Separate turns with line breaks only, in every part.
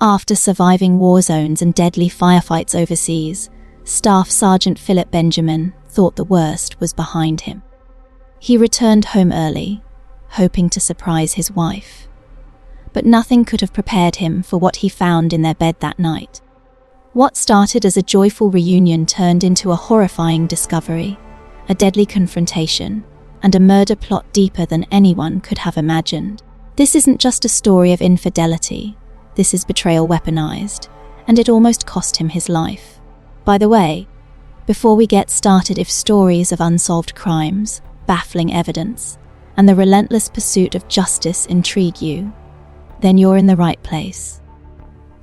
After surviving war zones and deadly firefights overseas, Staff Sergeant Philip Benjamin thought the worst was behind him. He returned home early, hoping to surprise his wife. But nothing could have prepared him for what he found in their bed that night. What started as a joyful reunion turned into a horrifying discovery, a deadly confrontation, and a murder plot deeper than anyone could have imagined. This isn't just a story of infidelity. This is betrayal weaponized, and it almost cost him his life. By the way, before we get started, if stories of unsolved crimes, baffling evidence, and the relentless pursuit of justice intrigue you, then you're in the right place.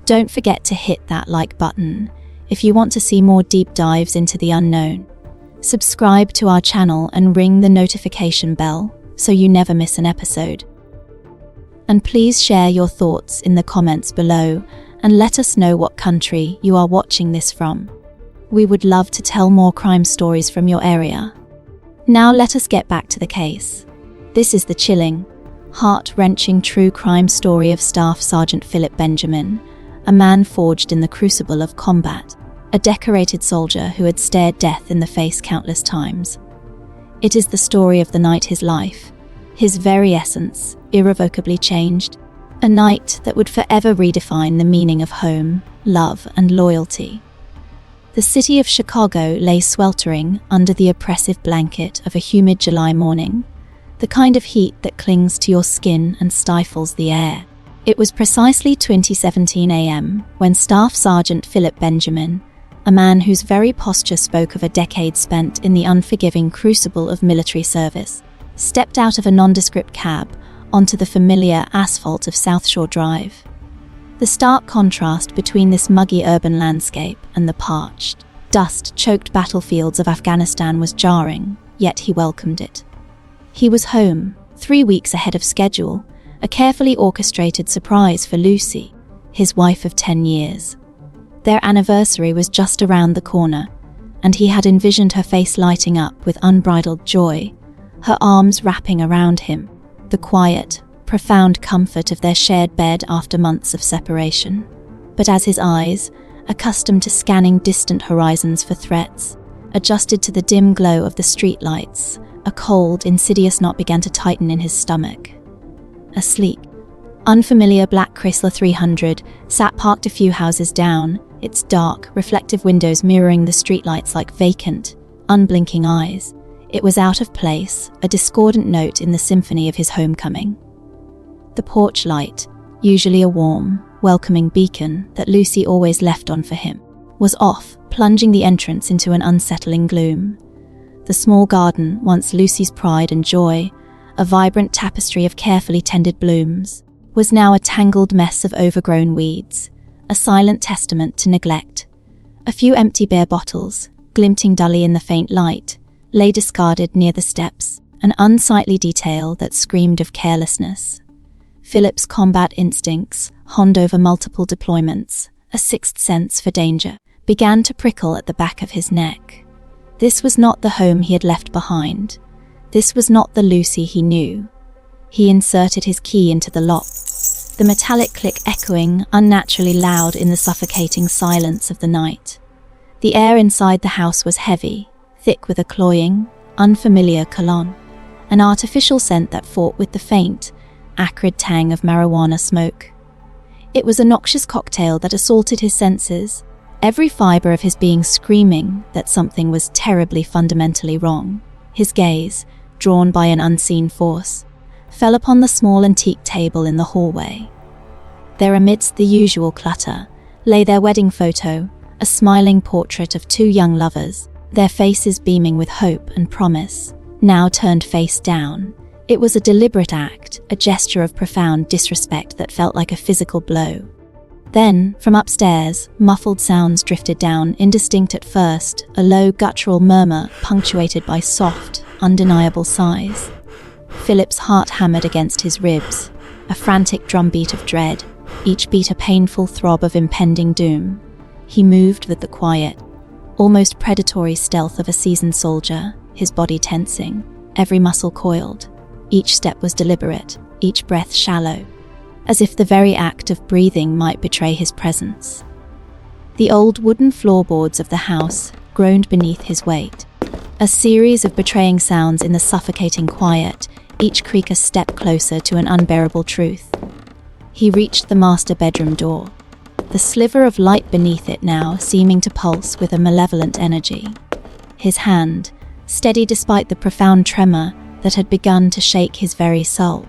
Don't forget to hit that like button if you want to see more deep dives into the unknown. Subscribe to our channel and ring the notification bell so you never miss an episode. And please share your thoughts in the comments below and let us know what country you are watching this from. We would love to tell more crime stories from your area. Now let us get back to the case. This is the chilling, heart-wrenching true crime story of Staff Sergeant Philip Benjamin, a man forged in the crucible of combat, a decorated soldier who had stared death in the face countless times. It is the story of the night his life, his very essence, irrevocably changed, a night that would forever redefine the meaning of home, love, and loyalty. The city of Chicago lay sweltering under the oppressive blanket of a humid July morning, the kind of heat that clings to your skin and stifles the air. It was precisely 20:17 a.m. when Staff Sergeant Philip Benjamin, a man whose very posture spoke of a decade spent in the unforgiving crucible of military service, stepped out of a nondescript cab onto the familiar asphalt of South Shore Drive. The stark contrast between this muggy urban landscape and the parched, dust-choked battlefields of Afghanistan was jarring, yet he welcomed it. He was home, 3 weeks ahead of schedule, a carefully orchestrated surprise for Lucy, his wife of 10 years. Their anniversary was just around the corner, and he had envisioned her face lighting up with unbridled joy, her arms wrapping around him, the quiet, profound comfort of their shared bed after months of separation. But as his eyes, accustomed to scanning distant horizons for threats, adjusted to the dim glow of the streetlights, a cold, insidious knot began to tighten in his stomach. A sleek, unfamiliar black Chrysler 300 sat parked a few houses down, its dark, reflective windows mirroring the streetlights like vacant, unblinking eyes. It was out of place, a discordant note in the symphony of his homecoming. The porch light, usually a warm, welcoming beacon that Lucy always left on for him, was off, plunging the entrance into an unsettling gloom. The small garden, once Lucy's pride and joy, a vibrant tapestry of carefully tended blooms, was now a tangled mess of overgrown weeds, a silent testament to neglect. A few empty beer bottles, glinting dully in the faint light, lay discarded near the steps, an unsightly detail that screamed of carelessness. Philip's combat instincts, honed over multiple deployments, a sixth sense for danger, began to prickle at the back of his neck. This was not the home he had left behind. This was not the Lucy he knew. He inserted his key into the lock, the metallic click echoing unnaturally loud in the suffocating silence of the night. The air inside the house was heavy, thick with a cloying, unfamiliar cologne, an artificial scent that fought with the faint, acrid tang of marijuana smoke. It was a noxious cocktail that assaulted his senses, every fibre of his being screaming that something was terribly fundamentally wrong. His gaze, drawn by an unseen force, fell upon the small antique table in the hallway. There, amidst the usual clutter, lay their wedding photo, a smiling portrait of two young lovers, their faces beaming with hope and promise, now turned face down. It was a deliberate act, a gesture of profound disrespect that felt like a physical blow. Then, from upstairs, muffled sounds drifted down, indistinct at first, a low guttural murmur punctuated by soft, undeniable sighs. Philip's heart hammered against his ribs, a frantic drumbeat of dread, each beat a painful throb of impending doom. He moved with the quiet, almost predatory stealth of a seasoned soldier, his body tensing, every muscle coiled. Each step was deliberate, each breath shallow. as if the very act of breathing might betray his presence. The old wooden floorboards of the house groaned beneath his weight. A series of betraying sounds in the suffocating quiet, each creak a step closer to an unbearable truth. He reached the master bedroom door, the sliver of light beneath it now seeming to pulse with a malevolent energy. His hand, steady despite the profound tremor that had begun to shake his very soul,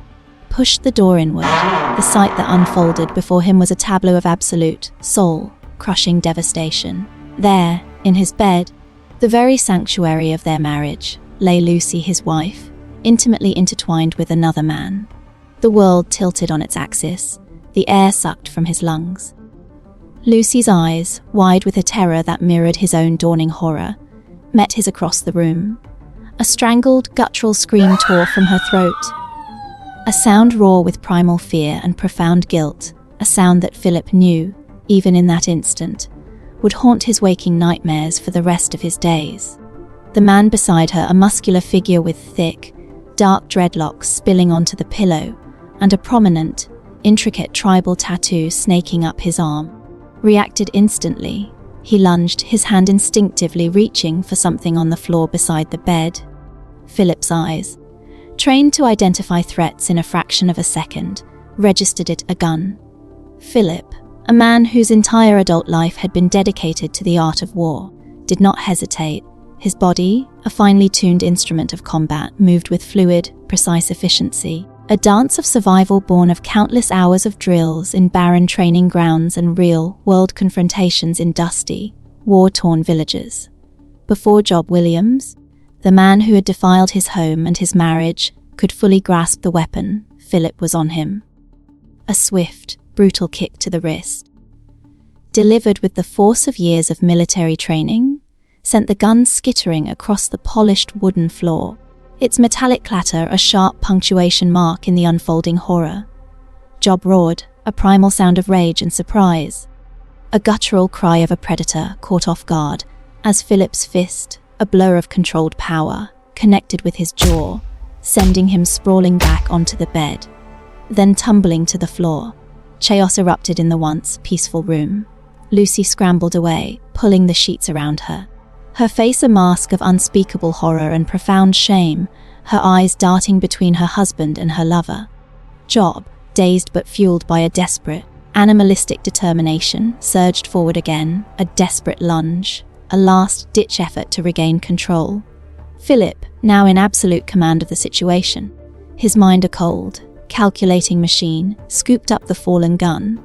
pushed the door inward. The sight that unfolded before him was a tableau of absolute, soul-crushing devastation. There, in his bed, the very sanctuary of their marriage, lay Lucy, his wife, intimately intertwined with another man. The world tilted on its axis, the air sucked from his lungs. Lucy's eyes, wide with a terror that mirrored his own dawning horror, met his across the room. A strangled, guttural scream tore from her throat. A sound raw with primal fear and profound guilt, a sound that Philip knew, even in that instant, would haunt his waking nightmares for the rest of his days. The man beside her, a muscular figure with thick, dark dreadlocks spilling onto the pillow, and a prominent, intricate tribal tattoo snaking up his arm, reacted instantly. He lunged, his hand instinctively reaching for something on the floor beside the bed. Philip's eyes, trained to identify threats in a fraction of a second, registered it: a gun. Philip, a man whose entire adult life had been dedicated to the art of war, did not hesitate. His body, a finely tuned instrument of combat, moved with fluid, precise efficiency, a dance of survival born of countless hours of drills in barren training grounds and real-world confrontations in dusty, war-torn villages. Before Job Williams, the man who had defiled his home and his marriage, could fully grasp the weapon, Philip was on him. A swift, brutal kick to the wrist, delivered with the force of years of military training, sent the gun skittering across the polished wooden floor, its metallic clatter a sharp punctuation mark in the unfolding horror. Job roared, a primal sound of rage and surprise, a guttural cry of a predator caught off guard, as Philip's fist, a blur of controlled power, connected with his jaw, sending him sprawling back onto the bed, then tumbling to the floor. Chaos erupted in the once peaceful room. Lucy scrambled away, pulling the sheets around her, her face a mask of unspeakable horror and profound shame, her eyes darting between her husband and her lover. Job, dazed but fueled by a desperate, animalistic determination, surged forward again, a desperate lunge, a last-ditch effort to regain control. Philip, now in absolute command of the situation, his mind a cold, calculating machine, scooped up the fallen gun.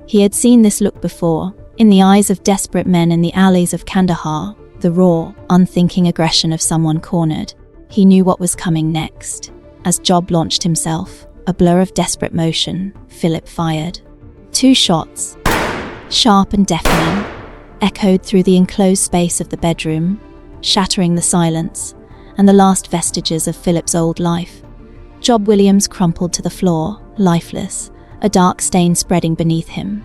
He had seen this look before, in the eyes of desperate men in the alleys of Kandahar, the raw, unthinking aggression of someone cornered. He knew what was coming next. As Job launched himself, a blur of desperate motion, Philip fired. 2 shots, sharp and deafening, echoed through the enclosed space of the bedroom, shattering the silence and the last vestiges of Philip's old life. Job Williams crumpled to the floor, lifeless, a dark stain spreading beneath him.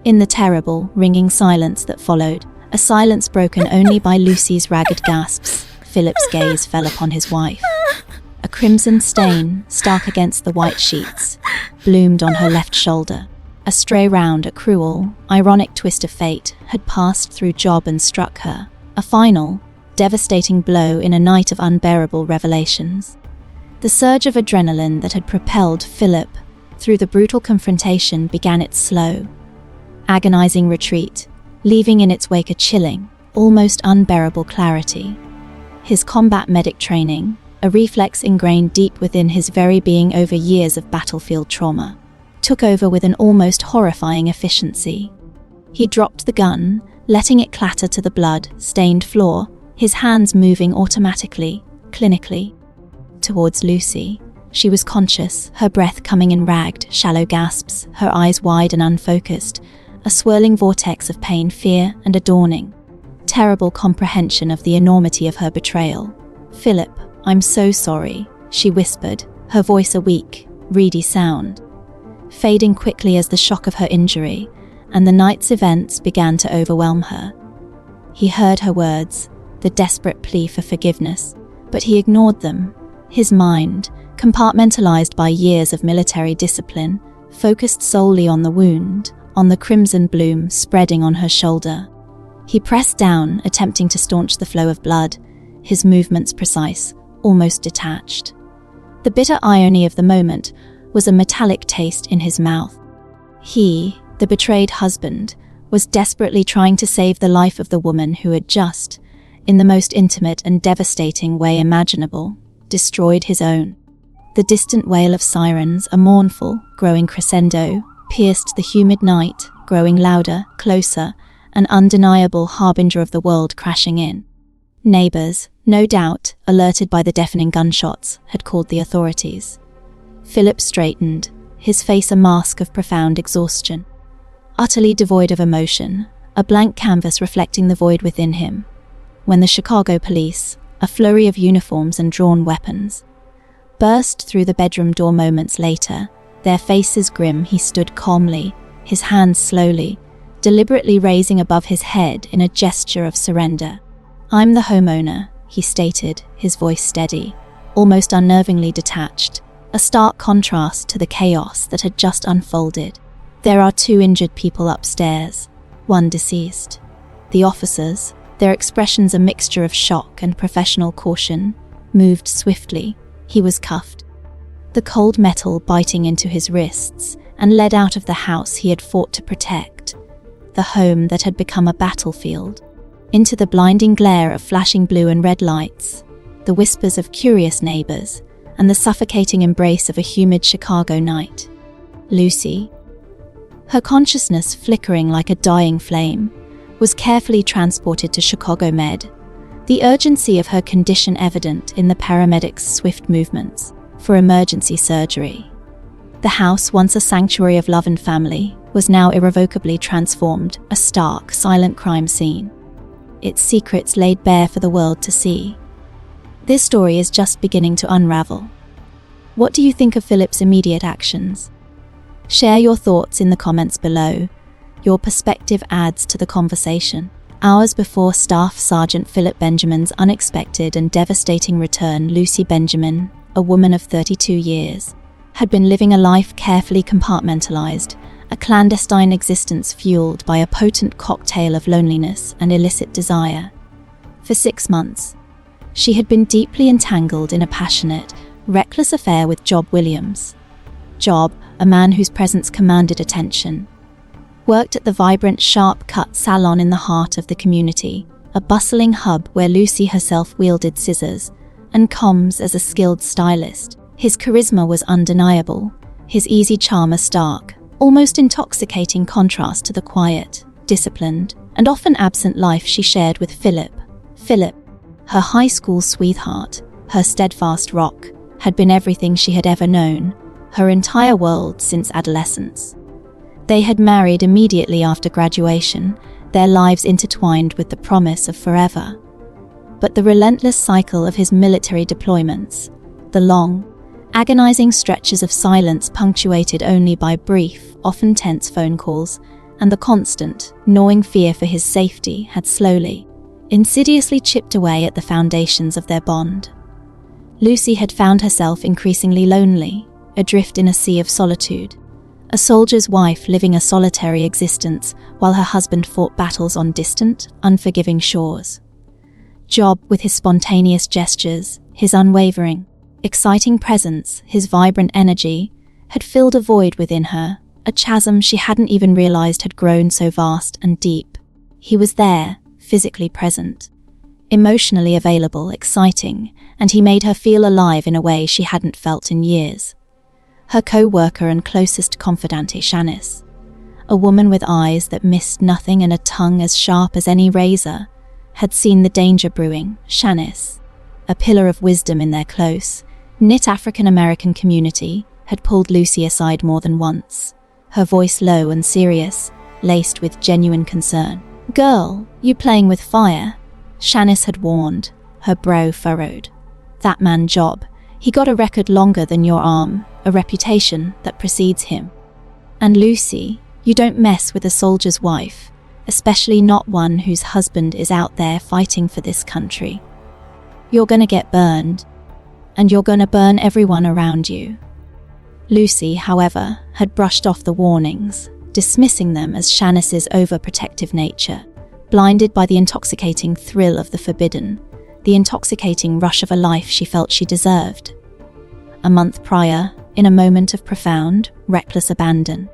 In the terrible, ringing silence that followed, a silence broken only by Lucy's ragged gasps, Philip's gaze fell upon his wife. A crimson stain, stark against the white sheets, bloomed on her left shoulder. A stray round, a cruel, ironic twist of fate, had passed through Job and struck her. A final, devastating blow in a night of unbearable revelations. The surge of adrenaline that had propelled Philip through the brutal confrontation began its slow, agonizing retreat, leaving in its wake a chilling, almost unbearable clarity. His combat medic training, a reflex ingrained deep within his very being over years of battlefield trauma, took over with an almost horrifying efficiency. He dropped the gun, letting it clatter to the blood-stained floor, his hands moving automatically, clinically, towards Lucy. She was conscious, her breath coming in ragged, shallow gasps, her eyes wide and unfocused, a swirling vortex of pain, fear, and a dawning, terrible comprehension of the enormity of her betrayal. "Philip, I'm so sorry," she whispered, her voice a weak, reedy sound, fading quickly as the shock of her injury and the night's events began to overwhelm her. He heard her words, the desperate plea for forgiveness, but he ignored them. His mind, compartmentalized by years of military discipline, focused solely on the wound, on the crimson bloom spreading on her shoulder. He pressed down, attempting to staunch the flow of blood, his movements precise, almost detached. The bitter irony of the moment was a metallic taste in his mouth. He, the betrayed husband, was desperately trying to save the life of the woman who had just, in the most intimate and devastating way imaginable, destroyed his own. The distant wail of sirens, a mournful, growing crescendo, pierced the humid night, growing louder, closer, an undeniable harbinger of the world crashing in. Neighbors, no doubt, alerted by the deafening gunshots, had called the authorities. Philip straightened, his face a mask of profound exhaustion. Utterly devoid of emotion, a blank canvas reflecting the void within him. When the Chicago police, a flurry of uniforms and drawn weapons, burst through the bedroom door moments later, their faces grim, he stood calmly, his hands slowly, deliberately raising above his head in a gesture of surrender. "I'm the homeowner," he stated, his voice steady, almost unnervingly detached, a stark contrast to the chaos that had just unfolded. "There are 2 injured people upstairs, 1 deceased. The officers, their expressions a mixture of shock and professional caution, moved swiftly. He was cuffed, the cold metal biting into his wrists, and led out of the house he had fought to protect, the home that had become a battlefield, into the blinding glare of flashing blue and red lights, the whispers of curious neighbors, and the suffocating embrace of a humid Chicago night. Lucy, her consciousness flickering like a dying flame, was carefully transported to Chicago Med, the urgency of her condition evident in the paramedics' swift movements for emergency surgery. The house, once a sanctuary of love and family, was now irrevocably transformed, a stark, silent crime scene, its secrets laid bare for the world to see. This story is just beginning to unravel. What do you think of Philip's immediate actions? Share your thoughts in the comments below. Your perspective adds to the conversation. Hours before Staff Sergeant Philip Benjamin's unexpected and devastating return, Lucy Benjamin, a woman of 32 years, had been living a life carefully compartmentalized, a clandestine existence fueled by a potent cocktail of loneliness and illicit desire. For 6 months, she had been deeply entangled in a passionate, reckless affair with Job Williams. Job, a man whose presence commanded attention, worked at the vibrant sharp-cut salon in the heart of the community, a bustling hub where Lucy herself wielded scissors and combs as a skilled stylist. His charisma was undeniable, his easy charm a stark, almost intoxicating contrast to the quiet, disciplined, and often absent life she shared with Philip. Philip, her high school sweetheart, her steadfast rock, had been everything she had ever known, her entire world since adolescence. They had married immediately after graduation, their lives intertwined with the promise of forever. But the relentless cycle of his military deployments, the long, agonizing stretches of silence punctuated only by brief, often tense phone calls, and the constant, gnawing fear for his safety had slowly, insidiously chipped away at the foundations of their bond. Lucy had found herself increasingly lonely, adrift in a sea of solitude, a soldier's wife living a solitary existence while her husband fought battles on distant, unforgiving shores. Job, with his spontaneous gestures, his unwavering, exciting presence, his vibrant energy, had filled a void within her, a chasm she hadn't even realized had grown so vast and deep. He was there, physically present, emotionally available, exciting, and he made her feel alive in a way she hadn't felt in years. Her co-worker and closest confidante, Shanice, a woman with eyes that missed nothing and a tongue as sharp as any razor, had seen the danger brewing. Shanice, a pillar of wisdom in their close, knit African-American community, had pulled Lucy aside more than once, her voice low and serious, laced with genuine concern. "Girl, you playing with fire," Shanice had warned, her brow furrowed. "That man Job, he got a record longer than your arm, a reputation that precedes him. And Lucy, you don't mess with a soldier's wife, especially not one whose husband is out there fighting for this country. You're gonna get burned, and you're gonna burn everyone around you." Lucy, however, had brushed off the warnings, dismissing them as Shanice's overprotective nature, blinded by the intoxicating thrill of the forbidden, the intoxicating rush of a life she felt she deserved. A month prior, in a moment of profound, reckless abandon,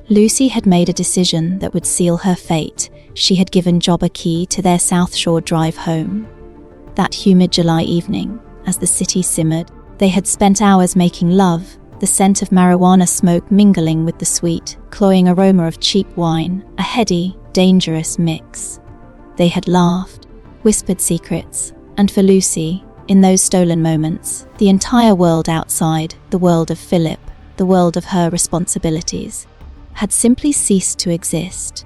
Lucy had made a decision that would seal her fate. She had given Job a key to their South Shore drive home. That humid July evening, as the city simmered, they had spent hours making love, the scent of marijuana smoke mingling with the sweet, cloying aroma of cheap wine, a heady, dangerous mix. They had laughed, whispered secrets, and for Lucy, in those stolen moments, the entire world outside, the world of Philip, the world of her responsibilities, had simply ceased to exist.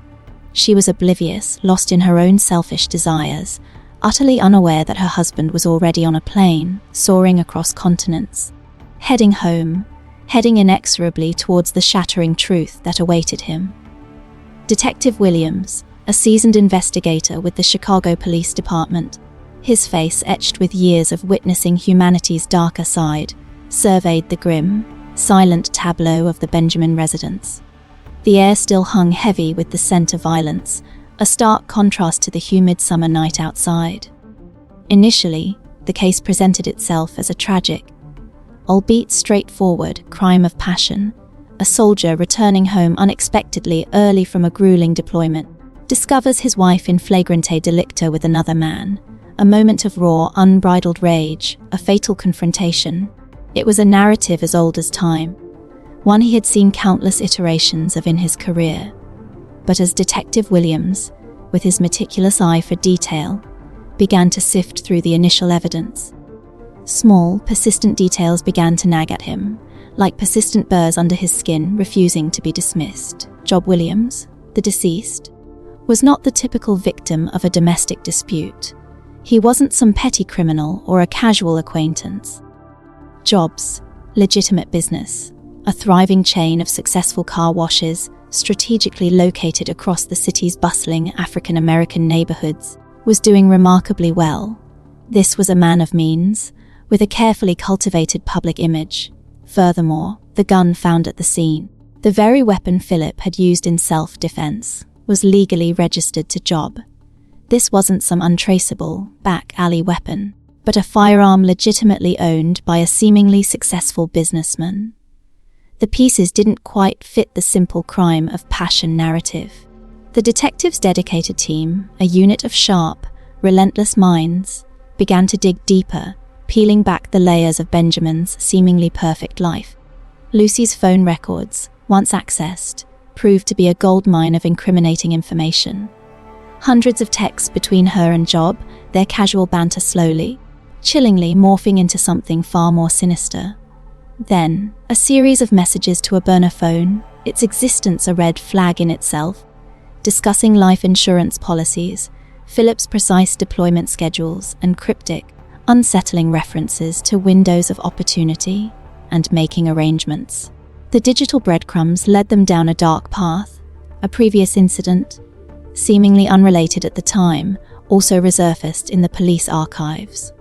She was oblivious, lost in her own selfish desires, utterly unaware that her husband was already on a plane, soaring across continents, heading home, heading inexorably towards the shattering truth that awaited him. Detective Williams, a seasoned investigator with the Chicago Police Department, his face etched with years of witnessing humanity's darker side, surveyed the grim, silent tableau of the Benjamin residence. The air still hung heavy with the scent of violence, a stark contrast to the humid summer night outside. Initially, the case presented itself as a tragic, albeit straightforward, crime of passion. A soldier returning home unexpectedly early from a grueling deployment discovers his wife in flagrante delicto with another man. A moment of raw, unbridled rage, a fatal confrontation. It was a narrative as old as time, one he had seen countless iterations of in his career. But as Detective Williams, with his meticulous eye for detail, began to sift through the initial evidence, small, persistent details began to nag at him, like persistent burrs under his skin refusing to be dismissed. Job Williams, the deceased, was not the typical victim of a domestic dispute. He wasn't some petty criminal or a casual acquaintance. Job's legitimate business, a thriving chain of successful car washes, strategically located across the city's bustling African-American neighborhoods, was doing remarkably well. This was a man of means, with a carefully cultivated public image. Furthermore, the gun found at the scene, the very weapon Philip had used in self-defense, was legally registered to Job. This wasn't some untraceable, back-alley weapon, but a firearm legitimately owned by a seemingly successful businessman. The pieces didn't quite fit the simple crime of passion narrative. The detectives' dedicated team, a unit of sharp, relentless minds, began to dig deeper, peeling back the layers of Benjamin's seemingly perfect life. Lucy's phone records, once accessed, proved to be a goldmine of incriminating information. Hundreds of texts between her and Job, their casual banter slowly, chillingly morphing into something far more sinister. Then, a series of messages to a burner phone, its existence a red flag in itself, discussing life insurance policies, Philip's precise deployment schedules, and cryptic, unsettling references to windows of opportunity and making arrangements. The digital breadcrumbs led them down a dark path. A previous incident, seemingly unrelated at the time, also resurfaced in the police archives.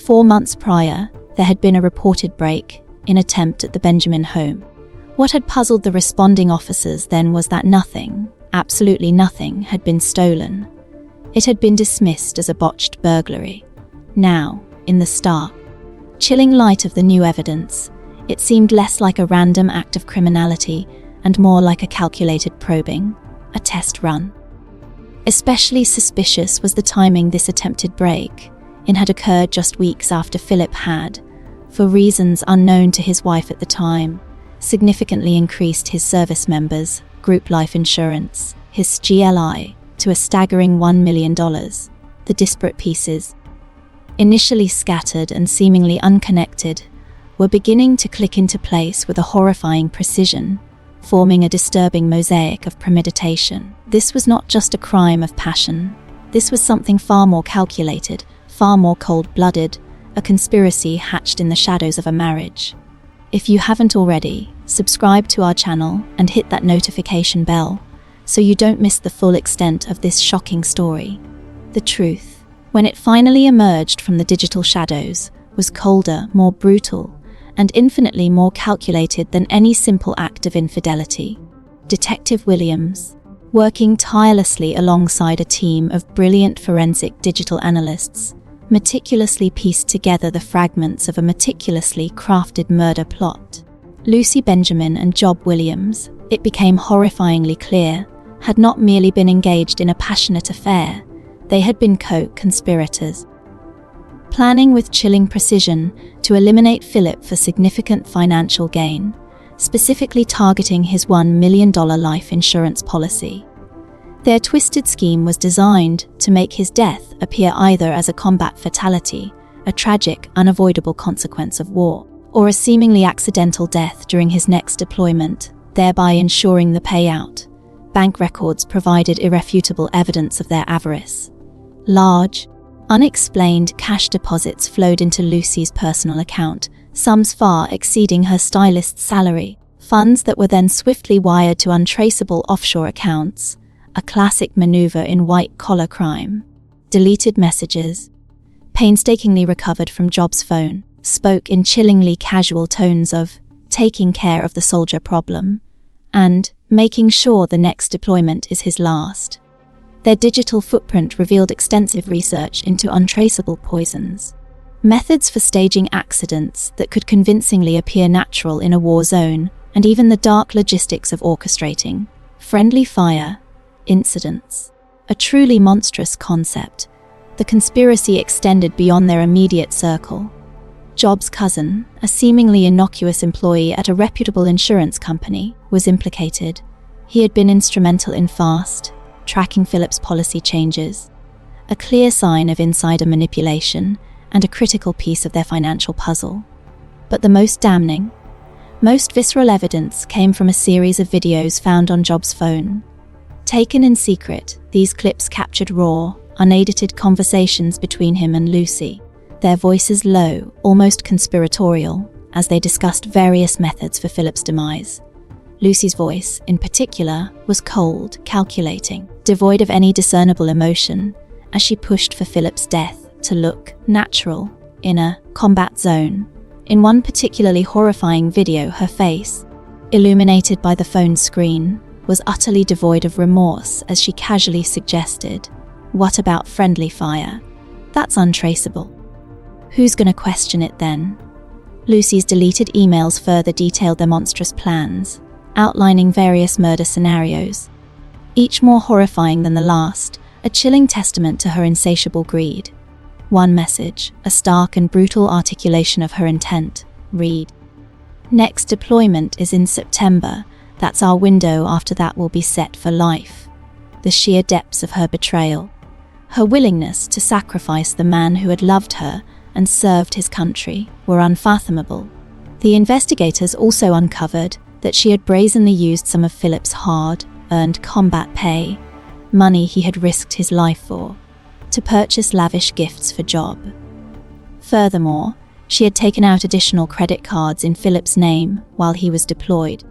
4 months prior, there had been a reported break-in attempt at the Benjamin home. What had puzzled the responding officers then was that nothing, absolutely nothing, had been stolen. It had been dismissed as a botched burglary. Now, in the stark, chilling light of the new evidence, it seemed less like a random act of criminality and more like a calculated probing, a test run. Especially suspicious was the timing this attempted break-in had occurred just weeks after Philip had, for reasons unknown to his wife at the time, significantly increased his service members' group life insurance, his GLI, to a staggering $1 million. The disparate pieces, initially scattered and seemingly unconnected, were beginning to click into place with a horrifying precision, forming a disturbing mosaic of premeditation. This was not just a crime of passion. This was something far more calculated, far more cold-blooded, a conspiracy hatched in the shadows of a marriage. If you haven't already, subscribe to our channel and hit that notification bell so you don't miss the full extent of this shocking story. The truth, when it finally emerged from the digital shadows, was colder, more brutal, and infinitely more calculated than any simple act of infidelity. Detective Williams, working tirelessly alongside a team of brilliant forensic digital analysts, meticulously pieced together the fragments of a meticulously crafted murder plot. Lucy Benjamin and Job Williams, it became horrifyingly clear, had not merely been engaged in a passionate affair, they had been co-conspirators. Planning with chilling precision to eliminate Philip for significant financial gain, specifically targeting his $1 million life insurance policy. Their twisted scheme was designed to make his death appear either as a combat fatality, a tragic, unavoidable consequence of war, or a seemingly accidental death during his next deployment, thereby ensuring the payout. Bank records provided irrefutable evidence of their avarice. Large, unexplained cash deposits flowed into Lucy's personal account, sums far exceeding her stylist's salary, funds that were then swiftly wired to untraceable offshore accounts, a classic maneuver in white-collar crime. Deleted messages, painstakingly recovered from Job's phone, spoke in chillingly casual tones of taking care of the soldier problem and making sure the next deployment is his last. Their digital footprint revealed extensive research into untraceable poisons, methods for staging accidents that could convincingly appear natural in a war zone, and even the dark logistics of orchestrating friendly fire incidents. A truly monstrous concept. The conspiracy extended beyond their immediate circle. Job's cousin, a seemingly innocuous employee at a reputable insurance company, was implicated. He had been instrumental in tracking Philip's policy changes, a clear sign of insider manipulation and a critical piece of their financial puzzle. But the most damning, most visceral evidence came from a series of videos found on Job's phone. Taken in secret, these clips captured raw, unedited conversations between him and Lucy, their voices low, almost conspiratorial, as they discussed various methods for Philip's demise. Lucy's voice, in particular, was cold, calculating, devoid of any discernible emotion, as she pushed for Philip's death to look natural in a combat zone. In one particularly horrifying video, her face, illuminated by the phone's screen, was utterly devoid of remorse as she casually suggested, "What about friendly fire? That's untraceable. Who's gonna question it then?" Lucy's deleted emails further detailed their monstrous plans, outlining various murder scenarios, each more horrifying than the last, a chilling testament to her insatiable greed. One message, a stark and brutal articulation of her intent, read, "Next deployment is in September. That's our window. After that will be set for life." The sheer depths of her betrayal, her willingness to sacrifice the man who had loved her and served his country, were unfathomable. The investigators also uncovered that she had brazenly used some of Philip's hard-earned combat pay, money he had risked his life for, to purchase lavish gifts for Job. Furthermore, she had taken out additional credit cards in Philip's name while he was deployed,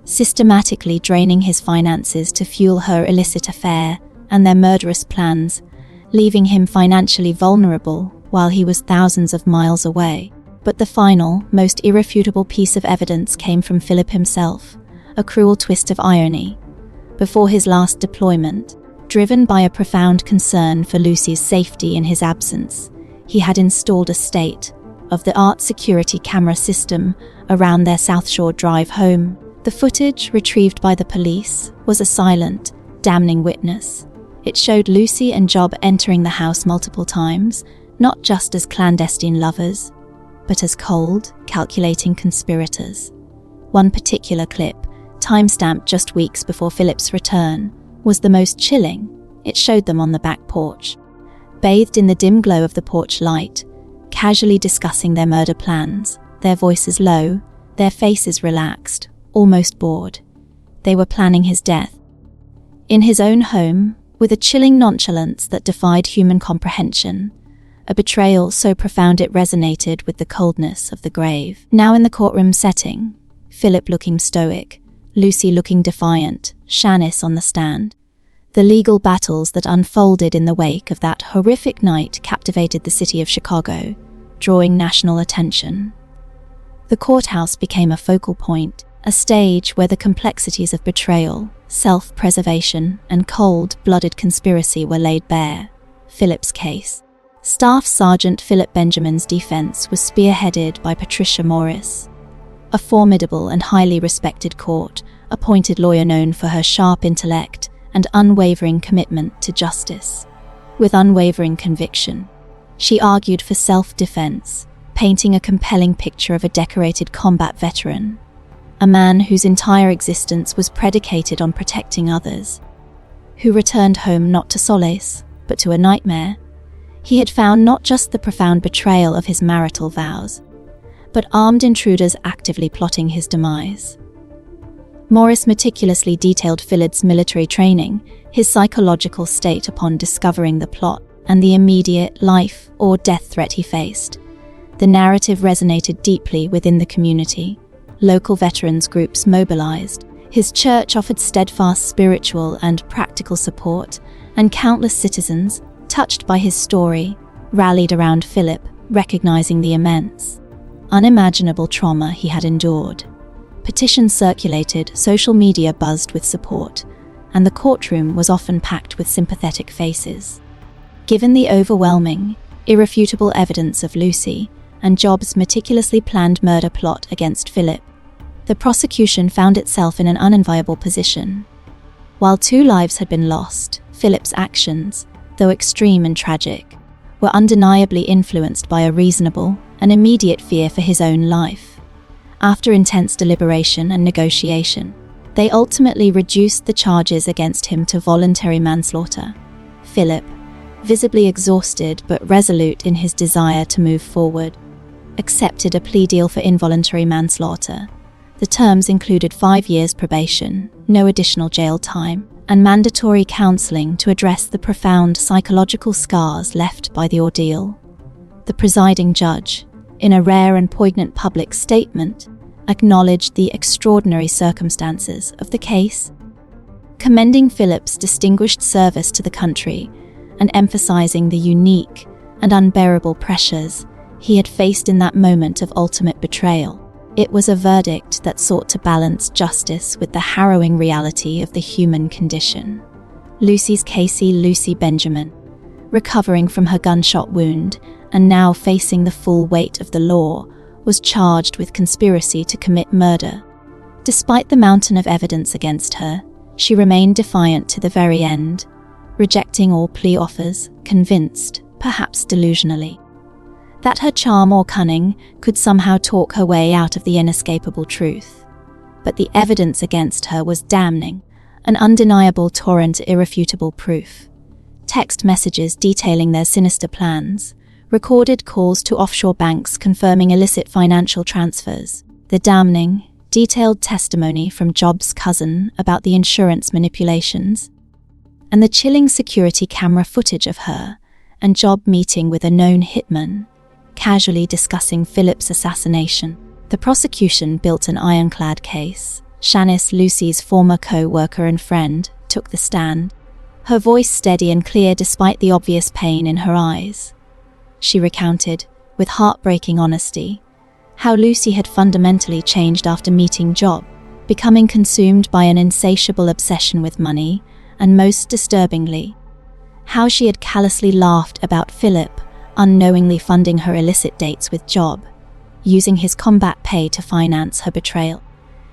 systematically draining his finances to fuel her illicit affair and their murderous plans, leaving him financially vulnerable while he was thousands of miles away. But the final, most irrefutable piece of evidence came from Philip himself, a cruel twist of irony. Before his last deployment, driven by a profound concern for Lucy's safety in his absence, he had installed a state-of-the-art security camera system around their South Shore Drive home. The footage, retrieved by the police, was a silent, damning witness. It showed Lucy and Job entering the house multiple times, not just as clandestine lovers, but as cold, calculating conspirators. One particular clip, timestamped just weeks before Philip's return, was the most chilling. It showed them on the back porch, bathed in the dim glow of the porch light, casually discussing their murder plans, their voices low, their faces relaxed, almost bored. They were planning his death. In his own home, with a chilling nonchalance that defied human comprehension, a betrayal so profound it resonated with the coldness of the grave. Now in the courtroom setting, Philip looking stoic, Lucy looking defiant, Shanice on the stand. The legal battles that unfolded in the wake of that horrific night captivated the city of Chicago, drawing national attention. The courthouse became a focal point, a stage where the complexities of betrayal, self-preservation, and cold-blooded conspiracy were laid bare. Philip's case. Staff Sergeant Philip Benjamin's defense was spearheaded by Patricia Morris, a formidable and highly respected court-appointed lawyer known for her sharp intellect and unwavering commitment to justice. With unwavering conviction, she argued for self-defense, painting a compelling picture of a decorated combat veteran, a man whose entire existence was predicated on protecting others, who returned home not to solace, but to a nightmare. He had found not just the profound betrayal of his marital vows, but armed intruders actively plotting his demise. Morris meticulously detailed Philip's military training, his psychological state upon discovering the plot, and the immediate life or death threat he faced. The narrative resonated deeply within the community. Local veterans groups mobilized. His church offered steadfast spiritual and practical support, and countless citizens, touched by his story, rallied around Philip, recognizing the immense, unimaginable trauma he had endured. Petitions circulated, social media buzzed with support, and the courtroom was often packed with sympathetic faces. Given the overwhelming, irrefutable evidence of Lucy and Job's meticulously planned murder plot against Philip, the prosecution found itself in an unenviable position. While 2 lives had been lost, Philip's actions, though extreme and tragic, were undeniably influenced by a reasonable and immediate fear for his own life. After intense deliberation and negotiation, they ultimately reduced the charges against him to voluntary manslaughter. Philip, visibly exhausted but resolute in his desire to move forward, accepted a plea deal for involuntary manslaughter. The terms included 5 years probation, no additional jail time, and mandatory counseling to address the profound psychological scars left by the ordeal. The presiding judge, in a rare and poignant public statement, acknowledged the extraordinary circumstances of the case, commending Philip's distinguished service to the country and emphasizing the unique and unbearable pressures he had faced in that moment of ultimate betrayal. It was a verdict that sought to balance justice with the harrowing reality of the human condition. Lucy's Casey Lucy Benjamin, recovering from her gunshot wound and now facing the full weight of the law, was charged with conspiracy to commit murder. Despite the mountain of evidence against her, she remained defiant to the very end, rejecting all plea offers, convinced, perhaps delusionally, that her charm or cunning could somehow talk her way out of the inescapable truth. But the evidence against her was damning, an undeniable torrent of irrefutable proof. Text messages detailing their sinister plans, recorded calls to offshore banks confirming illicit financial transfers, the damning, detailed testimony from Job's cousin about the insurance manipulations, and the chilling security camera footage of her and Job meeting with a known hitman, casually discussing Philip's assassination. The prosecution built an ironclad case. Shanice, Lucy's former co-worker and friend, took the stand, her voice steady and clear despite the obvious pain in her eyes. She recounted, with heartbreaking honesty, how Lucy had fundamentally changed after meeting Job, becoming consumed by an insatiable obsession with money, and most disturbingly, how she had callously laughed about Philip unknowingly funding her illicit dates with Job, using his combat pay to finance her betrayal.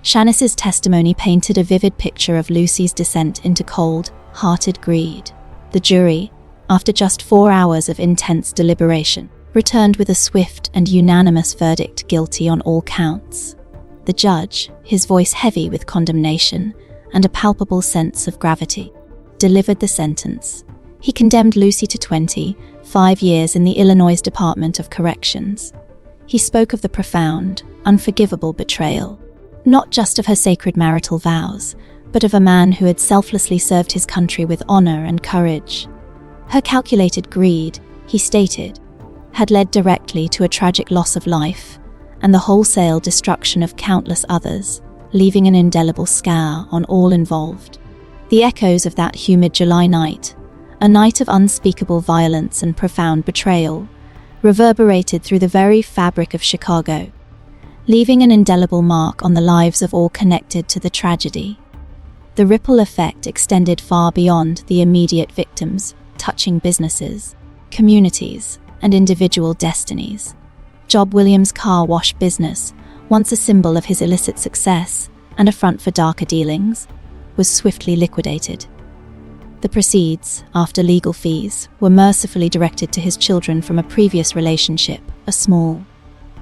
Shanice's testimony painted a vivid picture of Lucy's descent into cold-hearted greed. The jury, after just 4 hours of intense deliberation, returned with a swift and unanimous verdict guilty on all counts. The judge, his voice heavy with condemnation and a palpable sense of gravity, delivered the sentence. He condemned Lucy to 25 years in the Illinois Department of Corrections. He spoke of the profound, unforgivable betrayal, not just of her sacred marital vows, but of a man who had selflessly served his country with honor and courage. Her calculated greed, he stated, had led directly to a tragic loss of life and the wholesale destruction of countless others, leaving an indelible scar on all involved. The echoes of that humid July night, a night of unspeakable violence and profound betrayal, reverberated through the very fabric of Chicago, leaving an indelible mark on the lives of all connected to the tragedy. The ripple effect extended far beyond the immediate victims, touching businesses, communities, and individual destinies. Job Williams' car wash business, once a symbol of his illicit success and a front for darker dealings, was swiftly liquidated. The proceeds, after legal fees, were mercifully directed to his children from a previous relationship, a small,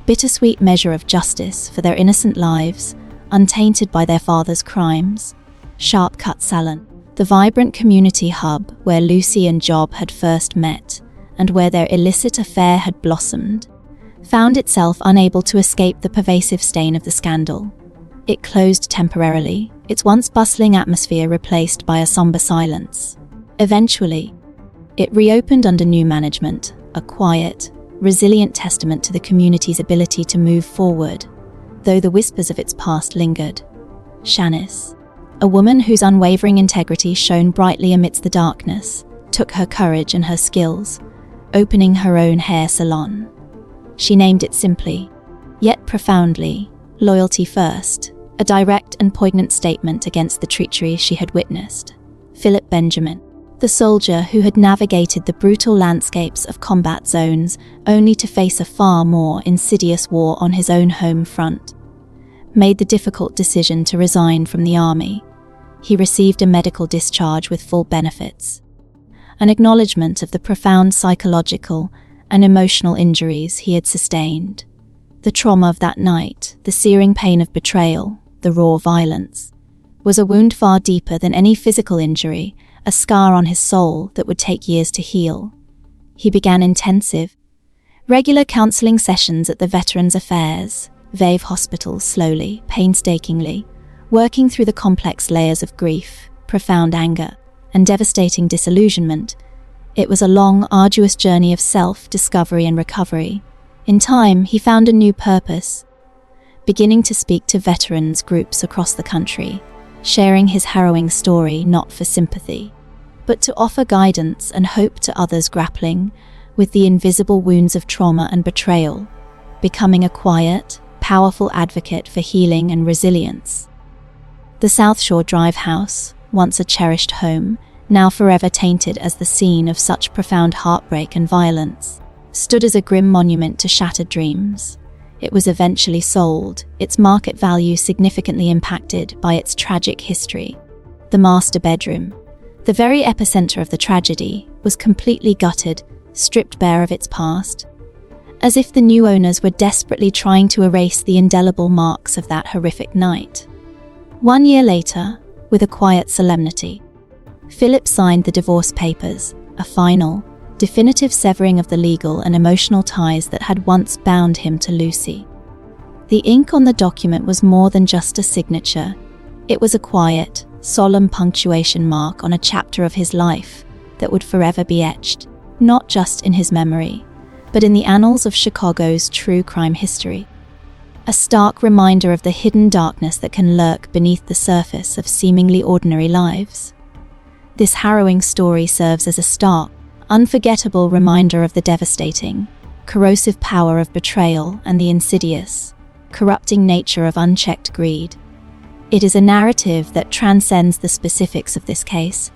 bittersweet measure of justice for their innocent lives, untainted by their father's crimes. Sharp Cut Salon, the vibrant community hub where Lucy and Job had first met, and where their illicit affair had blossomed, found itself unable to escape the pervasive stain of the scandal. It closed temporarily, its once bustling atmosphere replaced by a somber silence. Eventually, it reopened under new management, a quiet, resilient testament to the community's ability to move forward, though the whispers of its past lingered. Shanice, a woman whose unwavering integrity shone brightly amidst the darkness, took her courage and her skills, opening her own hair salon. She named it simply, yet profoundly, Loyalty First, a direct and poignant statement against the treachery she had witnessed. Philip Benjamin, the soldier who had navigated the brutal landscapes of combat zones only to face a far more insidious war on his own home front, made the difficult decision to resign from the army. He received a medical discharge with full benefits, an acknowledgement of the profound psychological and emotional injuries he had sustained. The trauma of that night, the searing pain of betrayal, the raw violence, was a wound far deeper than any physical injury, a scar on his soul that would take years to heal. He began intensive, regular counseling sessions at the Veterans Affairs, VAVE hospitals slowly, painstakingly, working through the complex layers of grief, profound anger, and devastating disillusionment. It was a long, arduous journey of self-discovery and recovery. In time, he found a new purpose, beginning to speak to veterans groups across the country, sharing his harrowing story not for sympathy, but to offer guidance and hope to others grappling with the invisible wounds of trauma and betrayal, becoming a quiet, powerful advocate for healing and resilience. The South Shore Drive house, once a cherished home, now forever tainted as the scene of such profound heartbreak and violence, stood as a grim monument to shattered dreams. It was eventually sold, its market value significantly impacted by its tragic history. The master bedroom, the very epicenter of the tragedy, was completely gutted, stripped bare of its past, as if the new owners were desperately trying to erase the indelible marks of that horrific night. 1 year later, with a quiet solemnity, Philip signed the divorce papers, a final, definitive severing of the legal and emotional ties that had once bound him to Lucy. The ink on the document was more than just a signature. It was a quiet, solemn punctuation mark on a chapter of his life that would forever be etched, not just in his memory, but in the annals of Chicago's true crime history. A stark reminder of the hidden darkness that can lurk beneath the surface of seemingly ordinary lives. This harrowing story serves as a stark, unforgettable reminder of the devastating, corrosive power of betrayal and the insidious, corrupting nature of unchecked greed. It is a narrative that transcends the specifics of this case,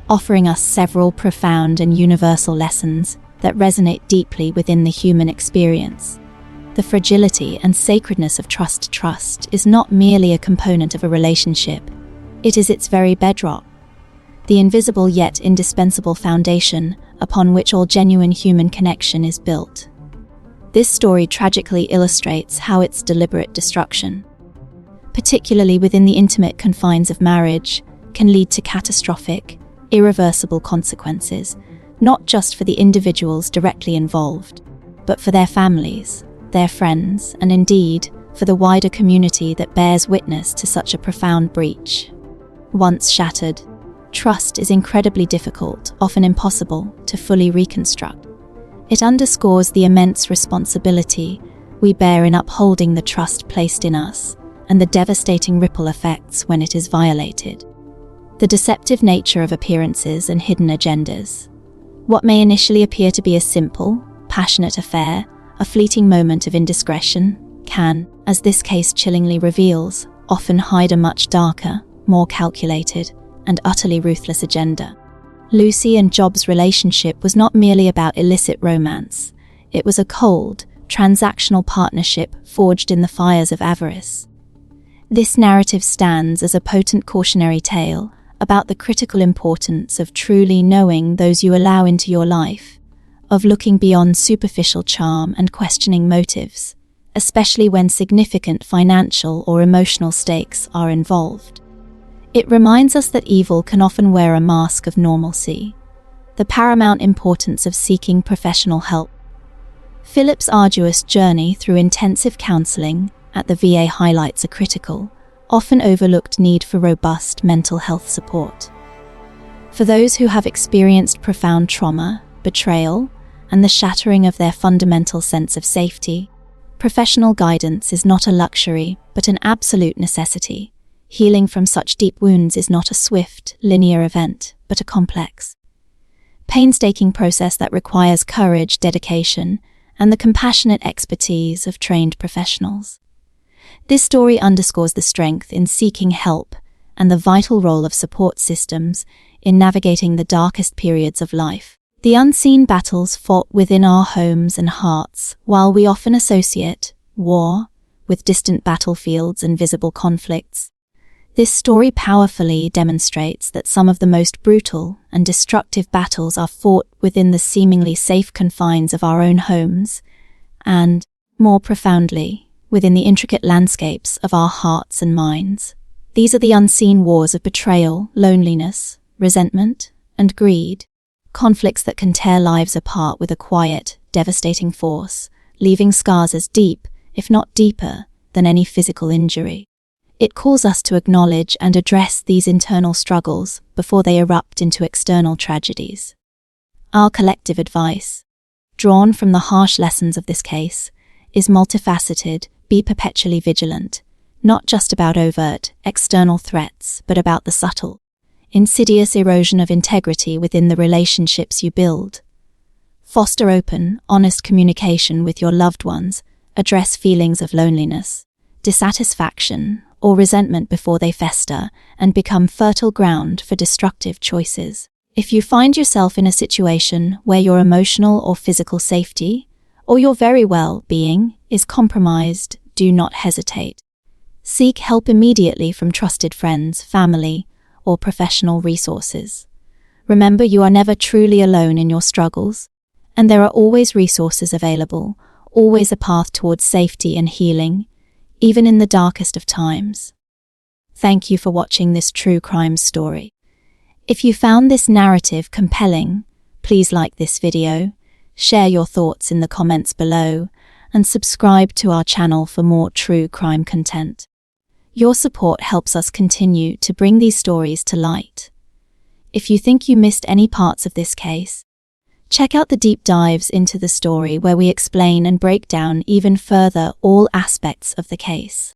offering us several profound and universal lessons that resonate deeply within the human experience. The fragility and sacredness of trust. Trust is not merely a component of a relationship, it is its very bedrock, the invisible yet indispensable foundation upon which all genuine human connection is built. This story tragically illustrates how its deliberate destruction, particularly within the intimate confines of marriage, can lead to catastrophic, irreversible consequences, not just for the individuals directly involved, but for their families, their friends, and indeed, for the wider community that bears witness to such a profound breach. Once shattered, trust is incredibly difficult, often impossible, to fully reconstruct. It underscores the immense responsibility we bear in upholding the trust placed in us, and the devastating ripple effects when it is violated. The deceptive nature of appearances and hidden agendas. What may initially appear to be a simple, passionate affair, a fleeting moment of indiscretion, can, as this case chillingly reveals, often hide a much darker, more calculated, and utterly ruthless agenda. Lucy and Job's relationship was not merely about illicit romance. It was a cold, transactional partnership forged in the fires of avarice. This narrative stands as a potent cautionary tale about the critical importance of truly knowing those you allow into your life, of looking beyond superficial charm and questioning motives, especially when significant financial or emotional stakes are involved. It reminds us that evil can often wear a mask of normalcy, the paramount importance of seeking professional help. Philip's arduous journey through intensive counseling at the VA highlights a critical, often overlooked need for robust mental health support. For those who have experienced profound trauma, betrayal, and the shattering of their fundamental sense of safety, professional guidance is not a luxury, but an absolute necessity. Healing from such deep wounds is not a swift, linear event, but a complex, painstaking process that requires courage, dedication, and the compassionate expertise of trained professionals. This story underscores the strength in seeking help and the vital role of support systems in navigating the darkest periods of life. The unseen battles fought within our homes and hearts, while we often associate war with distant battlefields and visible conflicts. This story powerfully demonstrates that some of the most brutal and destructive battles are fought within the seemingly safe confines of our own homes and, more profoundly, within the intricate landscapes of our hearts and minds. These are the unseen wars of betrayal, loneliness, resentment, and greed, conflicts that can tear lives apart with a quiet, devastating force, leaving scars as deep, if not deeper, than any physical injury. It calls us to acknowledge and address these internal struggles before they erupt into external tragedies. Our collective advice, drawn from the harsh lessons of this case, is multifaceted. Be perpetually vigilant, not just about overt, external threats, but about the subtle, insidious erosion of integrity within the relationships you build. Foster open, honest communication with your loved ones. Address feelings of loneliness, dissatisfaction, or resentment before they fester and become fertile ground for destructive choices. If you find yourself in a situation where your emotional or physical safety, or your very well-being, is compromised, do not hesitate. Seek help immediately from trusted friends, family, or professional resources. Remember, you are never truly alone in your struggles, and there are always resources available, always a path towards safety and healing, even in the darkest of times. Thank you for watching this true crime story. If you found this narrative compelling, please like this video, share your thoughts in the comments below, and subscribe to our channel for more true crime content. Your support helps us continue to bring these stories to light. If you think you missed any parts of this case, check out the deep dives into the story where we explain and break down even further all aspects of the case.